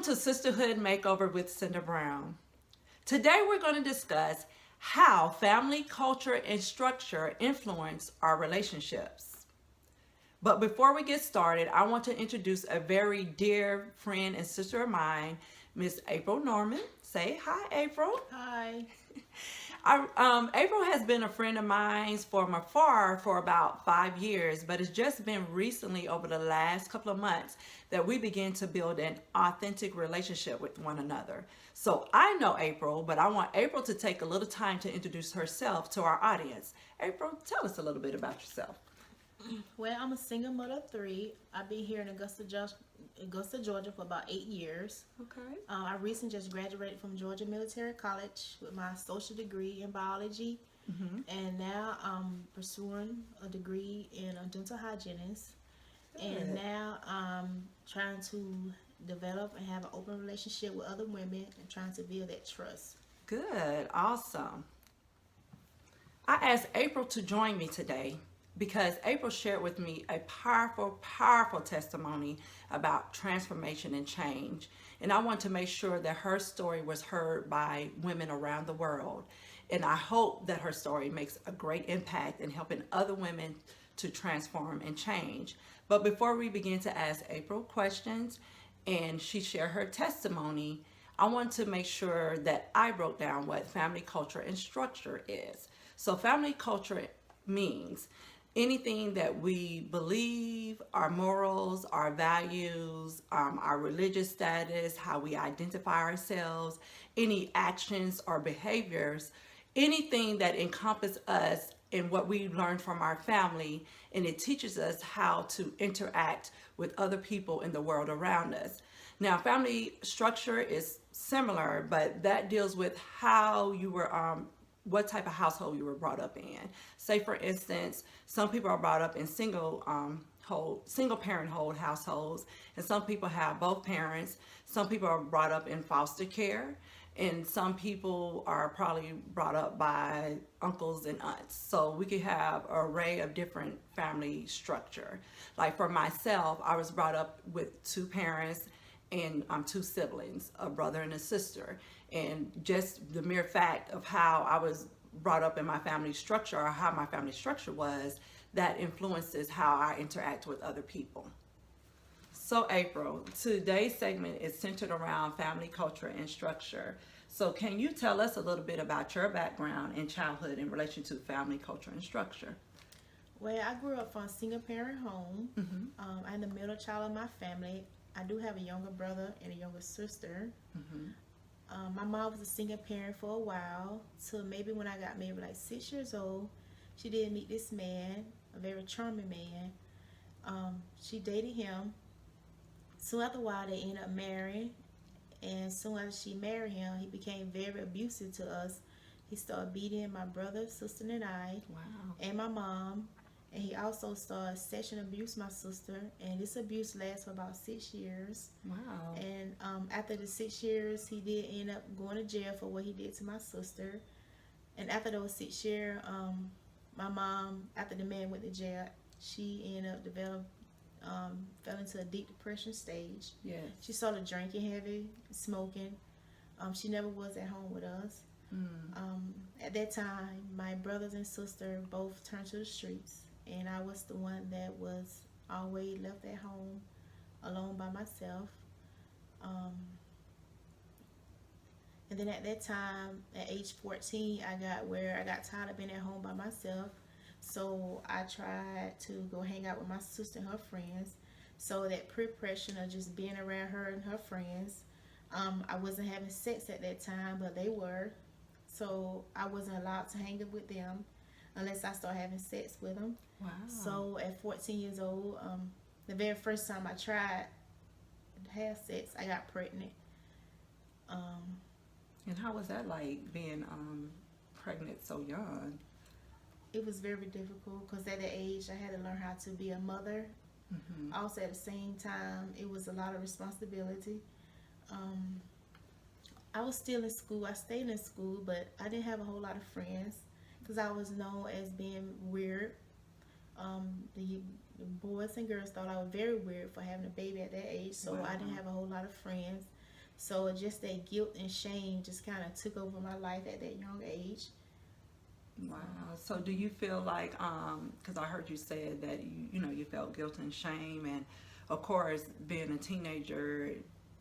Welcome to Sisterhood Makeover with Cinda Brown. Today we're going to discuss how family, culture, and structure influence our relationships. But before we get started, I want to introduce a very dear friend and sister of mine, Miss April Norman. Say hi, April. Hi. April has been a friend of mine from afar for about 5 years, but it's just been recently, over the last couple of months, that we began to build an authentic relationship with one another. So I know April, but I want April to take a little time to introduce herself to our audience. April, tell us a little bit about yourself. Well, I'm a single mother of three. I've been here in Augusta, Georgia for about 8 years. Okay. I recently just graduated from Georgia Military College with my associate degree in biology. And now I'm pursuing a degree in dental hygienist. And Good. now I'm trying to develop and have an open relationship with other women and trying to build that trust. Good. Awesome. I asked April to join me today because April shared with me a powerful, powerful testimony about transformation and change. And I want to make sure that her story was heard by women around the world. And I hope that her story makes a great impact in helping other women to transform and change. But before we begin to ask April questions and she share her testimony, I want to make sure that I wrote down what family culture and structure is. So family culture means anything that we believe, our morals, our values, our religious status, how we identify ourselves, any actions or behaviors, anything that encompass us and what we learned from our family, and it teaches us how to interact with other people in the world around us. Now, family structure is similar, but that deals with how you were, what type of household you were brought up in. Say, for instance, some people are brought up in single parent households, and some people have both parents. Some people are brought up in foster care, and some people are probably brought up by uncles and aunts. So we could have an array of different family structure. Like for myself, I was brought up with two parents and two siblings, a brother and a sister. And just the mere fact of how I was brought up in my family structure, or how my family structure was, that influences how I interact with other people. So April, today's segment is centered around family culture and structure. So can you tell us a little bit about your background and childhood in relation to family culture and structure? Well, I grew up from a single parent home. I'm the middle child of my family. I do have a younger brother and a younger sister. My mom was a single parent for a while, till maybe when I got maybe like 6 years old. She did meet this man, a very charming man. She dated him. Soon after a while, they ended up marrying. And soon as she married him, he became very abusive to us. He started beating my brother, sister, and I, Wow. and my mom. And he also started sexually abuse my sister. And this abuse lasted for about 6 years. Wow. And after the 6 years, he did end up going to jail for what he did to my sister. And after those 6 years, my mom, after the man went to jail, she ended up fell into a deep depression stage. Yes. She started drinking heavy, smoking. She never was at home with us. At that time, my brothers and sister both turned to the streets, and I was the one that was always left at home alone by myself. And then at that time, at age 14, I got tired of being at home by myself. So I tried to go hang out with my sister and her friends. So that peer pressure of just being around her and her friends, I wasn't having sex at that time, but they were. So I wasn't allowed to hang up with them unless I started having sex with them. Wow. So at 14 years old, the very first time I tried to have sex, I got pregnant. And how was that like, being pregnant so young? It was very difficult because at that age, I had to learn how to be a mother. Also, at the same time, it was a lot of responsibility. I was still in school. I stayed in school, but I didn't have a whole lot of friends because I was known as being weird. The boys and girls thought I was very weird for having a baby at that age, so I didn't have a whole lot of friends. So just that guilt and shame just kind of took over my life at that young age. Wow. So do you feel like, because I heard you said that you felt guilt and shame, and of course, being a teenager,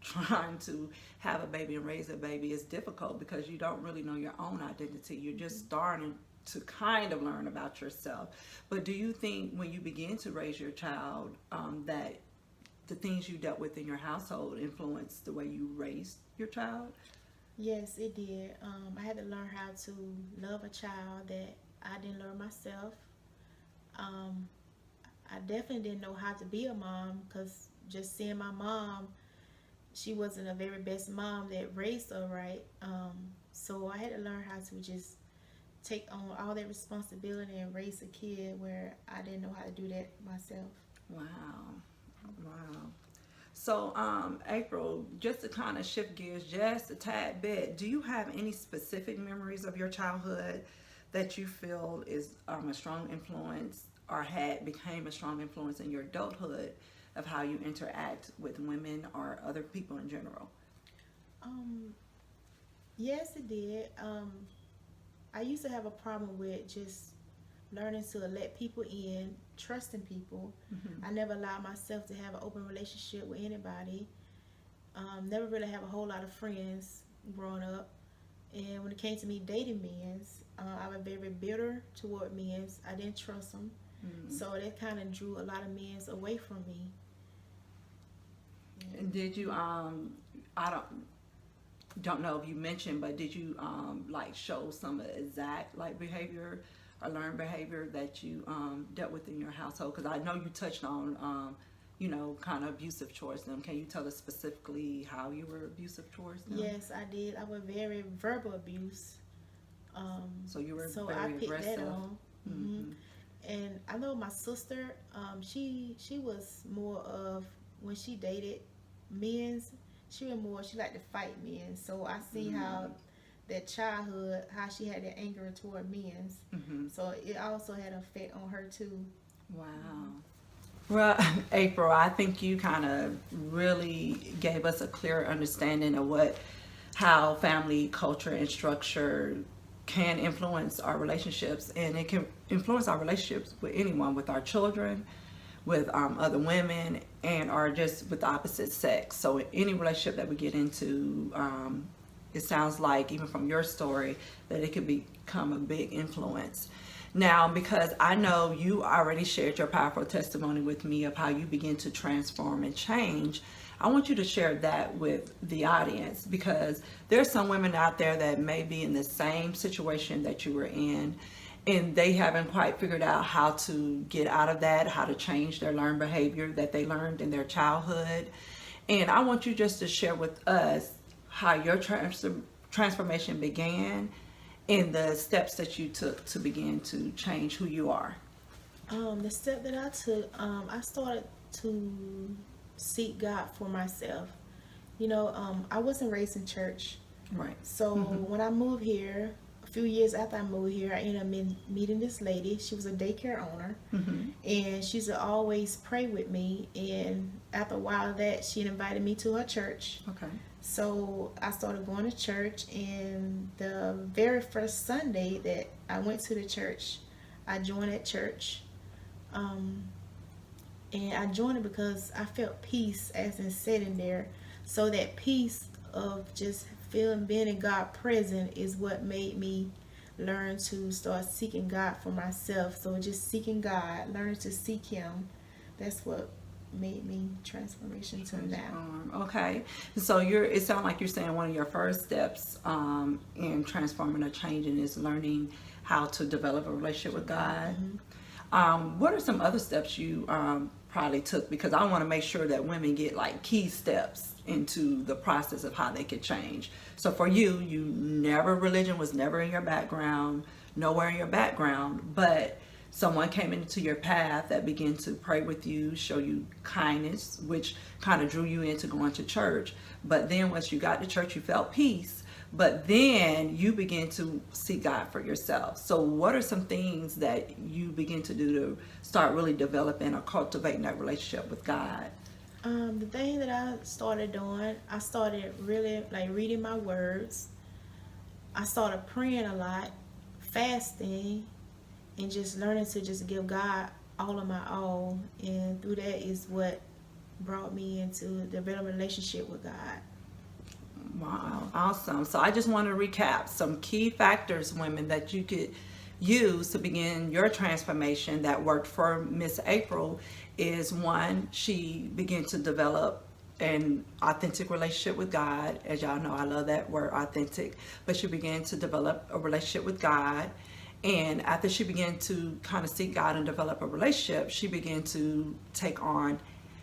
trying to have a baby and raise a baby is difficult because you don't really know your own identity. You're just starting to kind of learn about yourself. But do you think when you begin to raise your child, that the things you dealt with in your household influenced the way you raised your child? Yes, it did. I had to learn how to love a child that I didn't learn myself. I definitely didn't know how to be a mom because just seeing my mom, she wasn't a very best mom that raised her right. So I had to learn how to just take on all that responsibility and raise a kid where I didn't know how to do that myself. Wow. Wow. So, April, just to kind of shift gears just a tad bit, do you have any specific memories of your childhood that you feel is a strong influence or became a strong influence in your adulthood of how you interact with women or other people in general? Yes, it did. I used to have a problem with just learning to let people in, trusting people. I never allowed myself to have an open relationship with anybody. Never really have a whole lot of friends growing up. And when it came to me dating men, I was very bitter toward men. I didn't trust them. So that kind of drew a lot of men away from me. And did you, I don't know if you mentioned, but did you like show some exact like behavior or learned behavior that you dealt with in your household? Because I know you touched on kind of abusive towards them. Can you tell us specifically how you were abusive towards them? Yes, I did. I was very verbal abuse. So you were so very I picked aggressive. that on. And I know my sister, she was more of, when she dated men's, she liked to fight men. So I see how that childhood, how she had that anger toward men's. So it also had an effect on her too. Wow. Well, April, I think you kind of really gave us a clear understanding of how family culture and structure can influence our relationships, and it can influence our relationships with anyone, with our children, with other women, and or just with the opposite sex. So any relationship that we get into, it sounds like, even from your story, that it could become a big influence. Now, because I know you already shared your powerful testimony with me of how you begin to transform and change, I want you to share that with the audience, because there's some women out there that may be in the same situation that you were in, and they haven't quite figured out how to get out of that, how to change their learned behavior that they learned in their childhood. And I want you just to share with us how your transformation began and the steps that you took to begin to change who you are. The step that I took, I started to seek God for myself. I wasn't raised in church. Right. So when I moved here, a few years after I moved here, I ended up meeting this lady. She was a daycare owner, and she used to always pray with me. And after a while of that, she invited me to her church. Okay. So I started going to church, and the very first Sunday that I went to the church, I joined that church. And I joined it because I felt peace as in sitting there. So that peace of just being in God present is what made me learn to start seeking God for myself. So just seeking God, learning to seek Him, that's what made me transformation to now. Okay. So it sounds like you're saying one of your first steps in transforming or changing is learning how to develop a relationship with God. What are some other steps you probably took? Because I want to make sure that women get like key steps into the process of how they could change. So for you, religion was never in your background, nowhere in your background, but someone came into your path that began to pray with you, show you kindness, which kind of drew you into going to church. But then once you got to church, you felt peace. But then you begin to seek God for yourself. So what are some things that you begin to do to start really developing or cultivating that relationship with God? The thing that I started doing, I started really like reading my words. I started praying a lot, fasting, and just learning to just give God all of my all. And through that is what brought me into developing a relationship with God. Wow, awesome. So I just want to recap some key factors, women, that you could use to begin your transformation that worked for Miss April. Is one, she began to develop an authentic relationship with God. As y'all know, I love that word authentic, but she began to develop a relationship with God. And after she began to kind of seek God and develop a relationship, she began to take on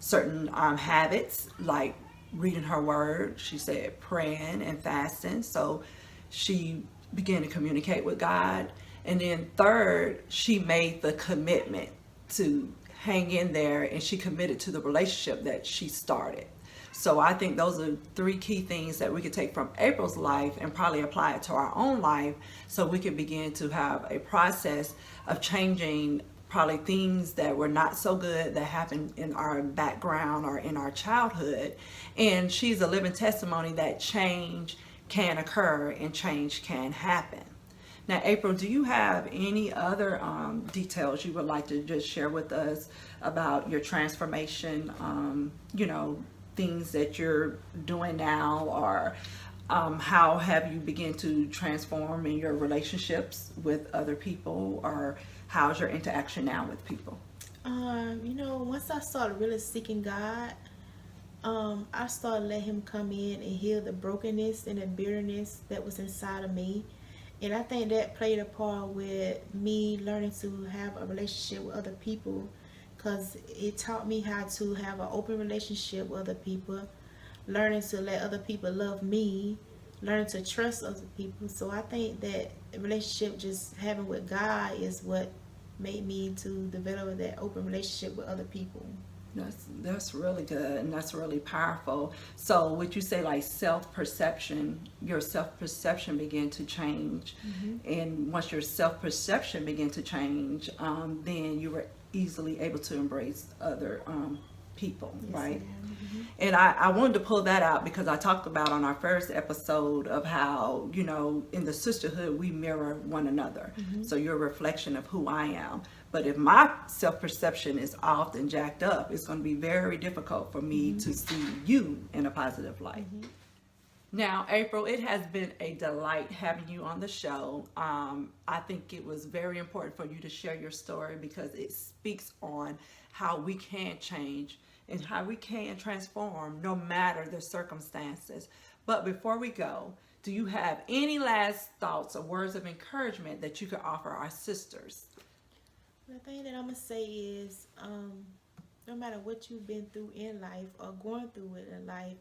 certain habits like reading her word. She said praying and fasting. So she began to communicate with God. And then third, she made the commitment to hang in there, and she committed to the relationship that she started. So I think those are three key things that we could take from April's life and probably apply it to our own life, so we can begin to have a process of changing probably things that were not so good that happened in our background or in our childhood. And she's a living testimony that change can occur and change can happen. Now, April, do you have any other details you would like to just share with us about your transformation, things that you're doing now, or how have you begun to transform in your relationships with other people, or how's your interaction now with people? Once I started really seeking God, I started letting Him come in and heal the brokenness and the bitterness that was inside of me. And I think that played a part with me learning to have a relationship with other people, because it taught me how to have an open relationship with other people, learning to let other people love me, learning to trust other people. So I think that the relationship just having with God is what made me to develop that open relationship with other people. That's really good, and that's really powerful. So would you say like self-perception, your self-perception began to change, and once your self-perception began to change, then you were easily able to embrace other people, Yes, right? ma'am. And I wanted to pull that out because I talked about on our first episode of how, in the sisterhood, we mirror one another. So you're a reflection of who I am. But if my self-perception is off and jacked up, it's going to be very difficult for me to see you in a positive light. Now, April, it has been a delight having you on the show. I think it was very important for you to share your story because it speaks on how we can change and how we can transform no matter the circumstances. But before we go, do you have any last thoughts or words of encouragement that you could offer our sisters? The thing that I'm going to say is, no matter what you've been through in life or going through it in life,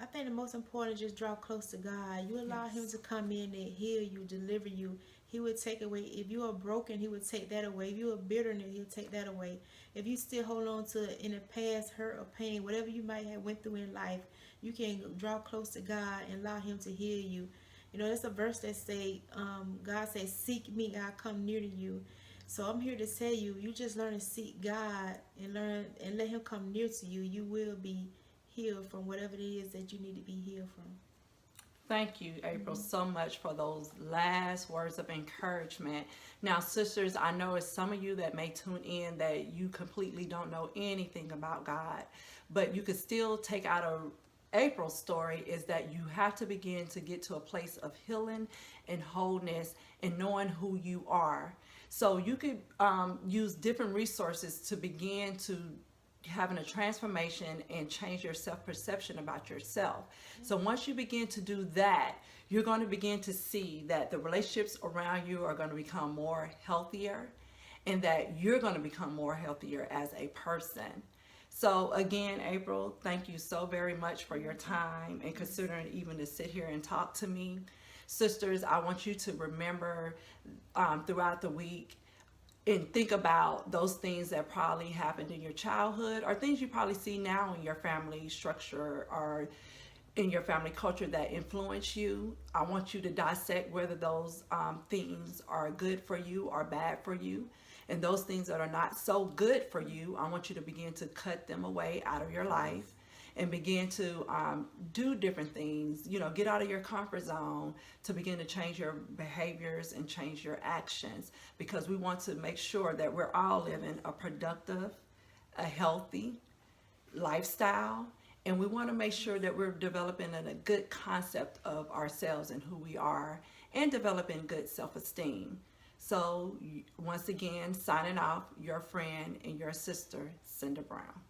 I think the most important is just draw close to God. You allow Him to come in and heal you, deliver you. He would take away. If you are broken, He would take that away. If you are bitter, He'll take that away. If you still hold on to in the past hurt or pain, whatever you might have went through in life, you can draw close to God and allow Him to heal you. There's a verse that say, God says, "Seek me, I'll come near to you." So I'm here to tell you, you just learn to seek God and learn and let Him come near to you. You will be healed from whatever it is that you need to be healed from. Thank you, April, so much for those last words of encouragement. Now, sisters, I know it's some of you that may tune in that you completely don't know anything about God, but you could still take out of April's story is that you have to begin to get to a place of healing and wholeness and knowing who you are. So you could use different resources to begin to having a transformation and change your self-perception about yourself. So once you begin to do that, you're going to begin to see that the relationships around you are going to become more healthier and that you're going to become more healthier as a person. So again, April, thank you so very much for your time and considering even to sit here and talk to me. Sisters, I want you to remember throughout the week and think about those things that probably happened in your childhood or things you probably see now in your family structure or in your family culture that influence you. I want you to dissect whether those things are good for you or bad for you. And those things that are not so good for you, I want you to begin to cut them away out of your life and begin to do different things. You know, get out of your comfort zone to begin to change your behaviors and change your actions, because we want to make sure that we're all living a productive, a healthy lifestyle. And we want to make sure that we're developing a good concept of ourselves and who we are, and developing good self-esteem. So once again, signing off, your friend and your sister, Cinda Brown.